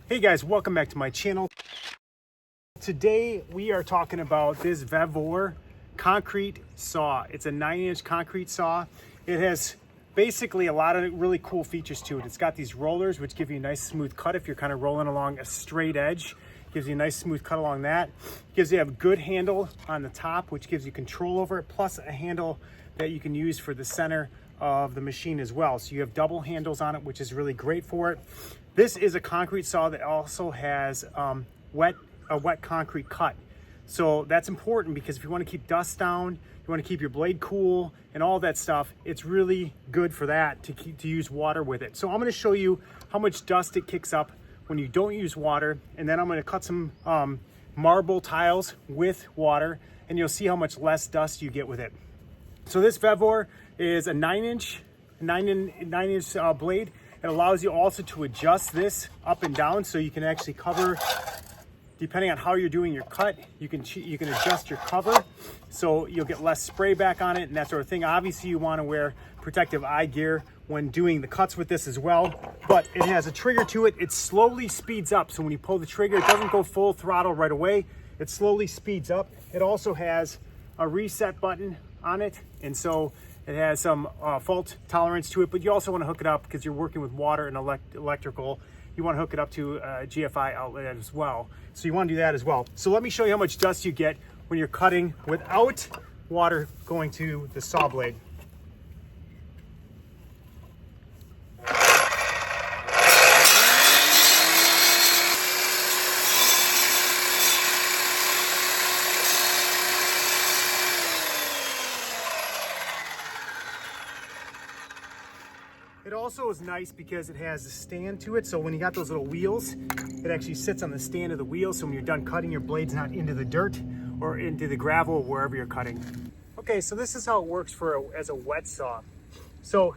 Hey guys, welcome back to my channel. Today we are talking about this VEVOR concrete saw. It's a 9-inch concrete saw. It has basically a lot of really cool features to it. It's got these rollers which give you a nice smooth cut if you're kind of rolling along a straight edge. Gives you a nice smooth cut along that. Gives you a good handle on the top which gives you control over it, plus a handle that you can use for the center of the machine as well. So you have double handles on it, which is really great for it. This is a concrete saw that also has a wet concrete cut. So that's important because if you want to keep dust down, you want to keep your blade cool and all that stuff, it's really good for that to use water with it. So I'm going to show you how much dust it kicks up when you don't use water, and then I'm going to cut some marble tiles with water, and you'll see how much less dust you get with it. So this VEVOR is a 9-inch blade. It allows you also to adjust this up and down, so you can actually cover, depending on how you're doing your cut, you can adjust your cover so you'll get less spray back on it and that sort of thing. Obviously you want to wear protective eye gear when doing the cuts with this as well, but it has a trigger to it. It slowly speeds up, so when you pull the trigger, it doesn't go full throttle right away. It slowly speeds up. It also has a reset button on it, and so it has some fault tolerance to it, but you also want to hook it up because you're working with water and electrical. You want to hook it up to a GFI outlet as well. So you want to do that as well. So let me show you how much dust you get when you're cutting without water going to the saw blade. It also is nice because it has a stand to it, so when you got those little wheels, it actually sits on the stand of the wheel, so when you're done cutting, your blade's not into the dirt or into the gravel or wherever you're cutting. Okay, so this is how it works as a wet saw. So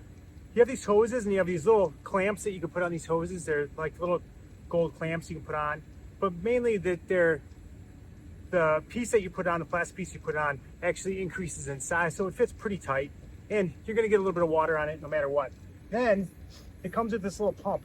you have these hoses and you have these little clamps that you can put on these hoses. They're like little gold clamps you can put on, but mainly the piece that you put on, the plastic piece you put on, actually increases in size, so it fits pretty tight, and you're gonna get a little bit of water on it no matter what. Then it comes with this little pump.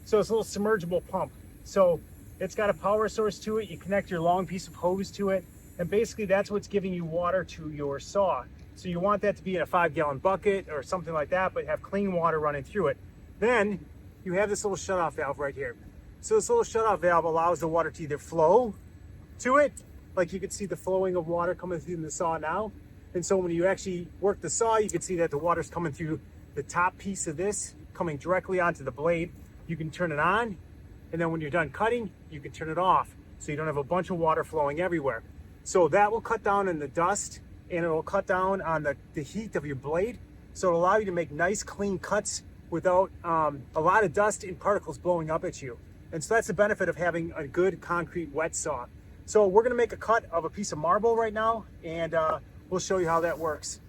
So it's a little submergible pump. So it's got a power source to it. You connect your long piece of hose to it, and basically that's what's giving you water to your saw. So you want that to be in a 5-gallon bucket or something like that, but have clean water running through it. Then you have this little shutoff valve right here. So this little shutoff valve allows the water to either flow to it, like you can see the flowing of water coming through the saw now. And so when you actually work the saw, you can see that the water's coming through the top piece of this, coming directly onto the blade. You can turn it on, and then when you're done cutting, you can turn it off, so you don't have a bunch of water flowing everywhere. So that will cut down on the dust, and it'll cut down on the heat of your blade, so it'll allow you to make nice clean cuts without a lot of dust and particles blowing up at you. And so that's the benefit of having a good concrete wet saw. So we're gonna make a cut of a piece of marble right now, and we'll show you how that works.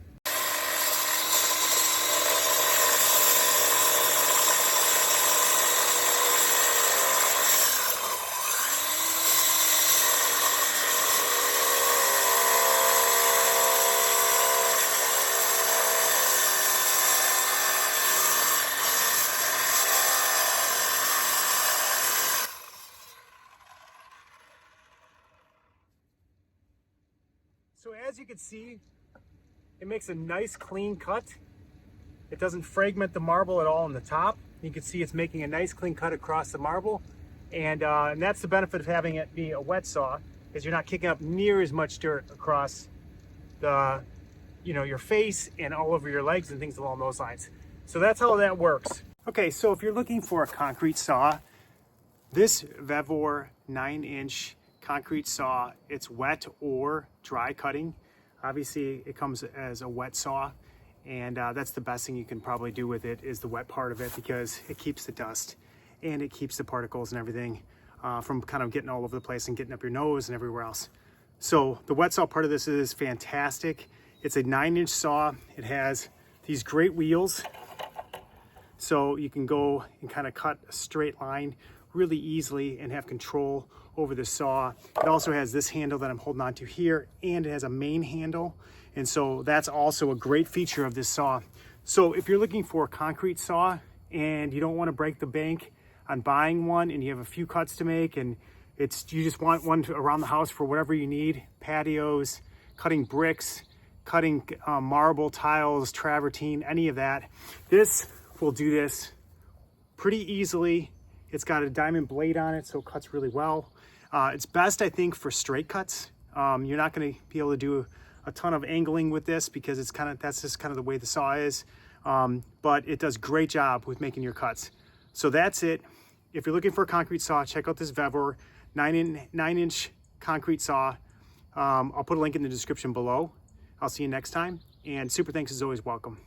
So as you can see, it makes a nice clean cut. It doesn't fragment the marble at all on the top. You can see it's making a nice clean cut across the marble. And that's the benefit of having it be a wet saw, is you're not kicking up near as much dirt across your face and all over your legs and things along those lines. So that's how that works. Okay, so if you're looking for a concrete saw, this VEVOR 9-inch concrete saw, it's wet or dry cutting. Obviously it comes as a wet saw, and that's the best thing you can probably do with it, is the wet part of it, because it keeps the dust and it keeps the particles and everything from kind of getting all over the place and getting up your nose and everywhere else. So the wet saw part of this is fantastic. It's a 9-inch saw. It has these great wheels, so you can go and kind of cut a straight line really easily and have control over the saw. It also has this handle that I'm holding on to here, and it has a main handle, and so that's also a great feature of this saw. So if you're looking for a concrete saw and you don't want to break the bank on buying one and you have a few cuts to make and you just want one around the house for whatever you need, patios, cutting bricks, cutting marble, tiles, travertine, any of that. This will do this pretty easily. It's got a diamond blade on it, so it cuts really well. It's best, I think, for straight cuts. You're not going to be able to do a ton of angling with this because that's just kind of the way the saw is. But it does a great job with making your cuts. So that's it. If you're looking for a concrete saw, check out this VEVOR 9-inch concrete saw. I'll put a link in the description below. I'll see you next time, and super thanks is always welcome.